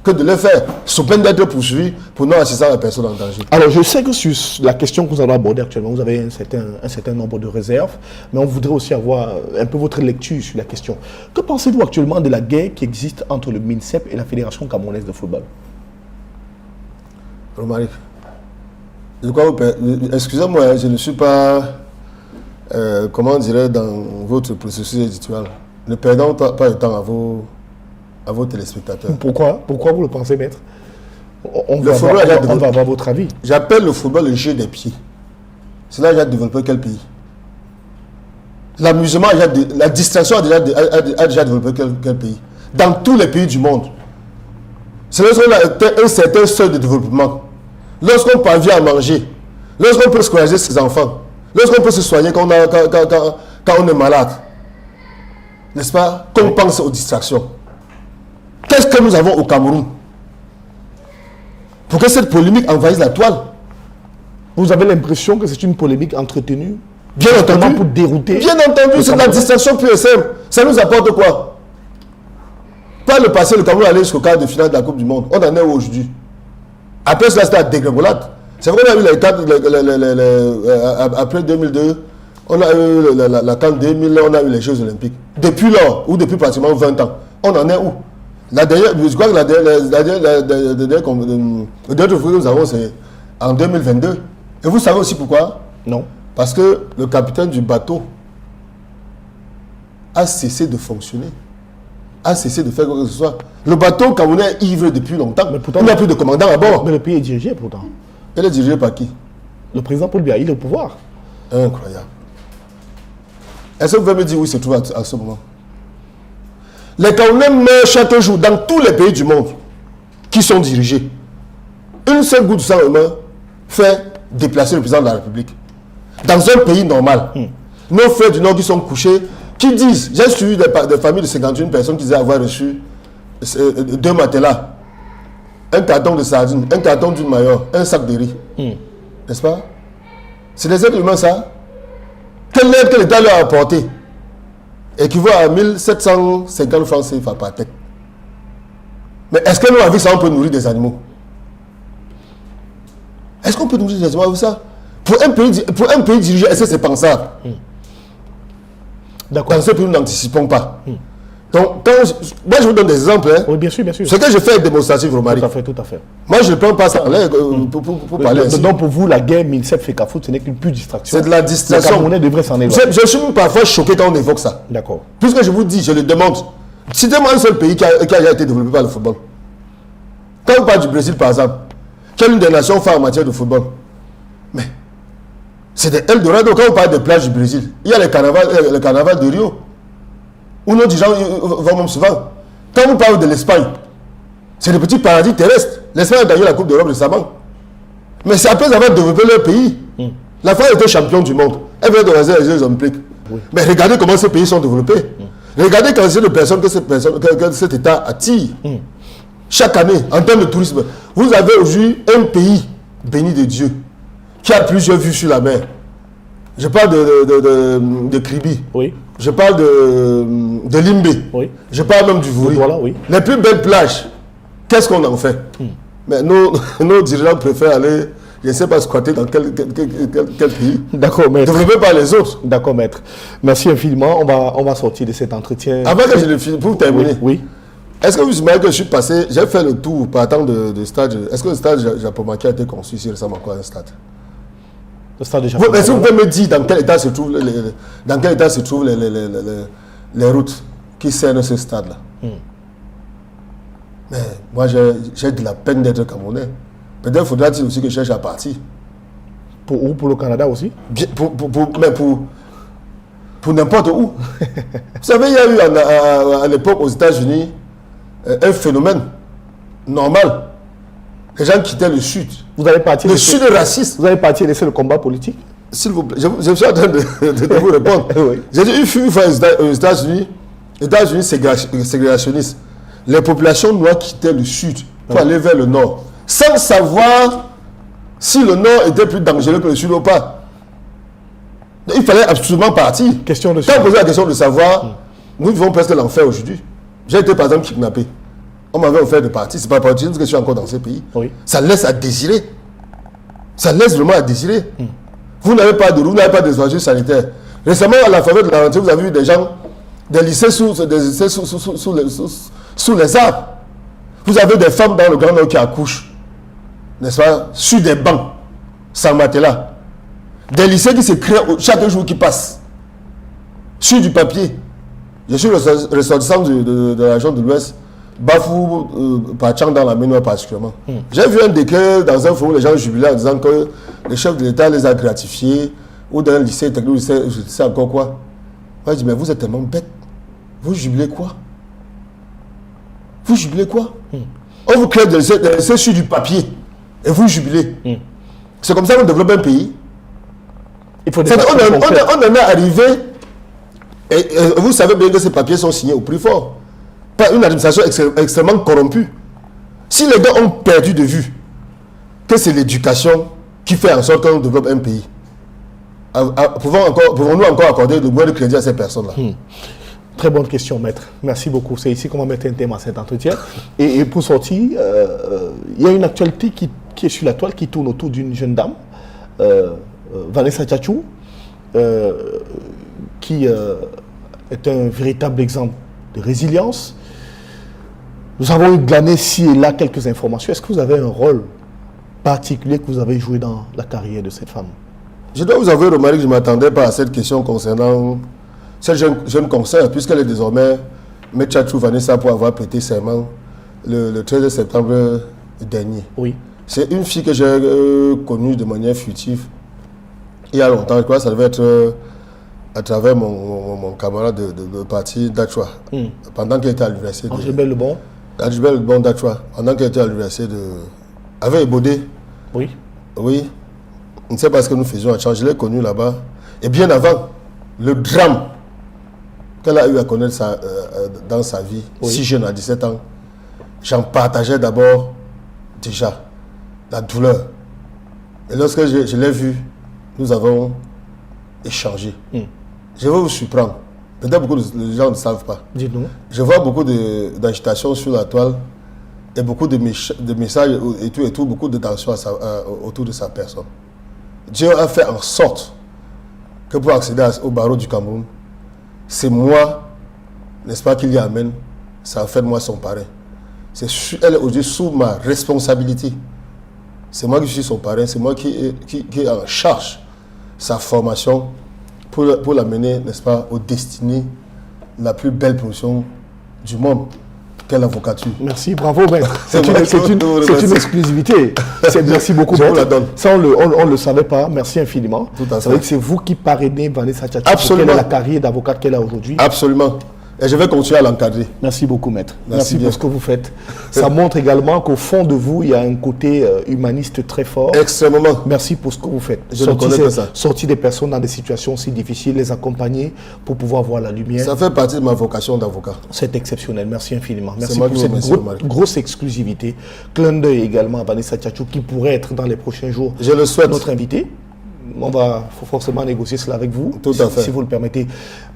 que de le faire, sous peine d'être poursuivi pour non-assistance à la personne en danger. Alors, je sais que sur la question que nous allons aborder actuellement, vous avez un certain nombre de réserves, mais on voudrait aussi avoir un peu votre lecture sur la question. Que pensez-vous actuellement de la guerre qui existe entre le MINSEP et la Fédération camerounaise de football? Romaric, excusez-moi, je ne suis pas, comment dirais, dans votre processus éditorial. Ne perdons pas de temps à vos téléspectateurs. Pourquoi vous le pensez, maître? On va avoir votre avis. J'appelle le football le jeu des pieds. C'est là que j'ai développé quel pays? L'amusement, la distraction a déjà développé quel pays? Dans tous les pays du monde. C'est lorsqu'on a un certain seuil de développement. Lorsqu'on parvient à manger, lorsqu'on peut scolariser ses enfants, lorsqu'on peut se soigner quand on est malade, n'est-ce pas? Qu'on pense aux distractions. Qu'est-ce que nous avons au Cameroun pour que cette polémique envahisse la toile? Vous avez l'impression que c'est une polémique entretenue? Bien entendu. Pour dérouter. Bien entendu, c'est de la distraction pure et simple. Ça nous apporte quoi? Par le passé, le Cameroun allait jusqu'au quart de finale de la Coupe du Monde. On en est où aujourd'hui? Après cela, c'était la dégringolade. C'est vrai qu'on a eu les cadres, après 2002, on a eu la CAN 2000, on a eu les Jeux Olympiques. Depuis lors, ou depuis pratiquement 20 ans, on en est où? Je crois que le dernier que nous avons, c'est en 2022. Et vous savez aussi pourquoi? Non. Parce que le capitaine du bateau a cessé de fonctionner. A cessé de faire quoi que ce soit. Le bateau camerounais est ivre depuis longtemps. Mais pourtant, il n'y a plus de commandant à bord. Mais le pays est dirigé pourtant. Il est dirigé par qui? Le président Paul Biya, il est au pouvoir. Incroyable. Est-ce que vous pouvez me dire où il se trouve à ce moment? Les Camerounais meurent chaque jour dans tous les pays du monde qui sont dirigés. Une seule goutte de sang humain fait déplacer le président de la République. Dans un pays normal, nos frères du Nord qui sont couchés, qui disent, j'ai suivi des familles de 51 personnes qui disaient avoir reçu 2 matelas, un carton de sardines, un carton d'une maillot, un sac de riz. N'est-ce pas? C'est des êtres humains, ça. Quelle aide que l'État leur a apporté équivaut à 1750 francs CFA par tête. Mais est-ce que nous, avec ça, on peut nourrir des animaux? Est-ce qu'on peut nourrir des animaux avec ça? Pour un pays dirigé, est-ce que c'est pensable? Dans ce pays, nous n'anticipons pas. Donc, moi, je vous donne des exemples. Hein. Oui, bien sûr, bien sûr. Ce que je fais est démonstratif, Romaric. Tout à fait, tout à fait. Moi, je ne prends pas ça en l'air pour parler ainsi. Donc, pour vous, la guerre MINSEP-FECAFOOT, ce n'est qu'une pure distraction. C'est de la distraction. Le Camerounais devrait s'en éloigner. Je suis parfois choqué quand on évoque ça. D'accord. Puisque je vous dis, je le demande. Citez-moi un seul pays qui a été développé par le football. Quand on parle du Brésil, par exemple, qui est l'une des nations phares en matière de football. Mais c'est des Eldorado. Quand on parle des plages du Brésil, il y a le carnaval de Rio. où nos dirigeants vont même souvent. Quand vous parlez de l'Espagne, c'est le petit paradis terrestre. L'Espagne a gagné la Coupe d'Europe récemment. Mais c'est après avoir développé leur pays. La France était champion du monde. Elle vient d'organiser les Jeux Olympiques. Oui. Mais regardez comment ces pays sont développés. Regardez quand c'est de personnes que cet État attire. Chaque année, en termes de tourisme, vous avez aujourd'hui un pays béni de Dieu qui a plusieurs vues sur la mer. Je parle de Kribi. Oui. Je parle de Limbe. Oui. Je parle même du Vouri. Voilà, oui. Les plus belles plages, qu'est-ce qu'on en fait? Mais nos dirigeants préfèrent aller, je ne sais pas, squatter dans quel pays. D'accord, maître. Développé par les autres. D'accord, maître. Merci infiniment. On va sortir de cet entretien. Avant que je le finisse, pour terminer. Oui. Est-ce que vous imaginez que je suis passé, j'ai fait le tour par temps de stade. Est-ce que le stade Japomaki a été construit ici récemment, quoi, un stade? Le stade de Japomaki. Est-ce que vous pouvez me dire dans quel état se trouvent les routes qui servent ce stade-là? Mais moi, j'ai de la peine d'être Camerounais. Peut-être faudra-t-il aussi que je cherche à partir. Pour où? Pour le Canada aussi? Bien, mais pour n'importe où. Vous savez, il y a eu à l'époque aux États-Unis un phénomène normal. Les gens quittaient le Sud. Vous avez parti. Le Sud est raciste. Vous avez parti et laissé le combat politique? S'il vous plaît, je suis en train de vous répondre. Oui. J'ai dit une fois aux États-Unis, ségrégationnistes. Les populations noires quittaient le Sud pour aller vers le Nord, sans savoir si le Nord était plus dangereux que le Sud ou pas. Il fallait absolument partir. Question de Quand on posait la question de savoir, nous vivons presque l'enfer aujourd'hui. J'ai été par exemple kidnappé. On m'avait offert de partir. C'est pas pour dire que je suis encore dans ces pays. Oui. Ça laisse à désirer. Ça laisse vraiment à désirer. Vous n'avez pas de route, vous n'avez pas de enjeux sanitaires. Récemment, à la faveur de la rentrée, vous avez vu des gens, des lycées sous les arbres. Vous avez des femmes dans le Grand Nord qui accouchent, n'est-ce pas, sur des bancs, sans matelas. Des lycées qui se créent chaque jour qui passe, sur du papier. Je suis ressortissant de la région de l'Ouest, Bafou, Pachang dans la Ménoire particulièrement. J'ai vu un décret dans un forum, les gens jubilaient en disant que le chef de l'État les a gratifiés, ou dans un lycée technique, je sais encore quoi. Moi je dis, mais vous êtes tellement bête. Vous jubilez quoi? Vous jubilez quoi? On vous crée des lycées sur du papier et vous jubilez. C'est comme ça qu'on développe un pays. On en est arrivé, et vous savez bien que ces papiers sont signés au prix fort par une administration extrêmement corrompue. Si les gars ont perdu de vue que c'est l'éducation qui fait en sorte qu'on développe un pays, pouvons-nous encore accorder le moins de crédit à ces personnes-là? Très bonne question, maître. Merci beaucoup. C'est ici qu'on va mettre un thème à cet entretien. Et pour sortir, il y a une actualité qui est sur la toile, qui tourne autour d'une jeune dame, Vanessa Tchatchou, qui est un véritable exemple de résilience. Nous avons glané ci et là quelques informations. Est-ce que vous avez un rôle particulier que vous avez joué dans la carrière de cette femme? Je dois vous avouer, Romaric, que je ne m'attendais pas à cette question concernant cette jeune conseillère, puisqu'elle est désormais Maître Tchatchou Vanessa pour avoir prêté serment le 13 septembre dernier. Oui. C'est une fille que j'ai connue de manière fugitive il y a longtemps. Je crois que ça devait être à travers mon camarade de parti d'Achua, pendant qu'il était à l'université. Angibel Lebon. Angibel Lebon d'Achua, pendant qu'il était à l'université avec Ebodé. Oui. Oui. Je ne sais pas ce que nous faisions à Tchad. Je l'ai connu là-bas. Et bien avant, le drame qu'elle a eu à connaître dans sa vie, si jeune, à 17 ans, j'en partageais d'abord déjà la douleur. Et lorsque je l'ai vu, nous avons échangé. Je vais vous surprendre. Peut-être beaucoup de gens ne savent pas. Dites-nous. Je vois beaucoup d'agitation sur la toile et beaucoup de messages et tout, beaucoup de tensions autour de sa personne. Dieu a fait en sorte que pour accéder au barreau du Cameroun, c'est moi, n'est-ce pas, qu'il y amène. Ça a fait de moi son parrain. Elle est aujourd'hui sous ma responsabilité. C'est moi qui suis son parrain, c'est moi qui est en charge sa formation pour l'amener, n'est-ce pas, aux destinées, la plus belle profession du monde, qu'est l'avocature. Merci, bravo, maître. C'est une exclusivité. Merci beaucoup, maître. La donne. Ça, on ne le savait pas. Merci infiniment. C'est vrai que c'est vous qui parrainez Vanessa Tchatchou pour qu'elle ait la carrière d'avocate qu'elle a aujourd'hui. Absolument. Et je vais continuer à l'encadrer. Merci beaucoup, maître. Merci bien. pour ce que vous faites. Ça montre également qu'au fond de vous, il y a un côté humaniste très fort. Extrêmement. Merci pour ce que vous faites. Je ne connais que ça. Sortir des personnes dans des situations si difficiles, les accompagner pour pouvoir voir la lumière. Ça fait partie de ma vocation d'avocat. C'est exceptionnel. Merci infiniment. Merci moi pour qui cette vous remercie, grosse exclusivité. Clin d'œil également à Vanessa Tchatchou qui pourrait être dans les prochains jours Je le souhaite. notre invité. On va forcément négocier cela avec vous, Tout à fait. si vous le permettez.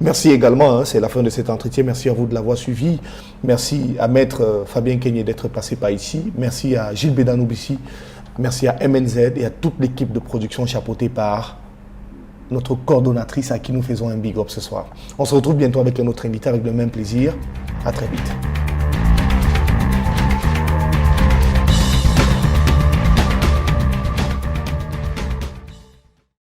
Merci également, hein, c'est la fin de cet entretien. Merci à vous de l'avoir suivi. Merci à Maître Fabien Kenyé d'être passé par ici. Merci à Gilles Bédanoubissi. Merci à MNZ et à toute l'équipe de production chapeautée par notre coordonnatrice à qui nous faisons un big up ce soir. On se retrouve bientôt avec un autre invité avec le même plaisir. À très vite.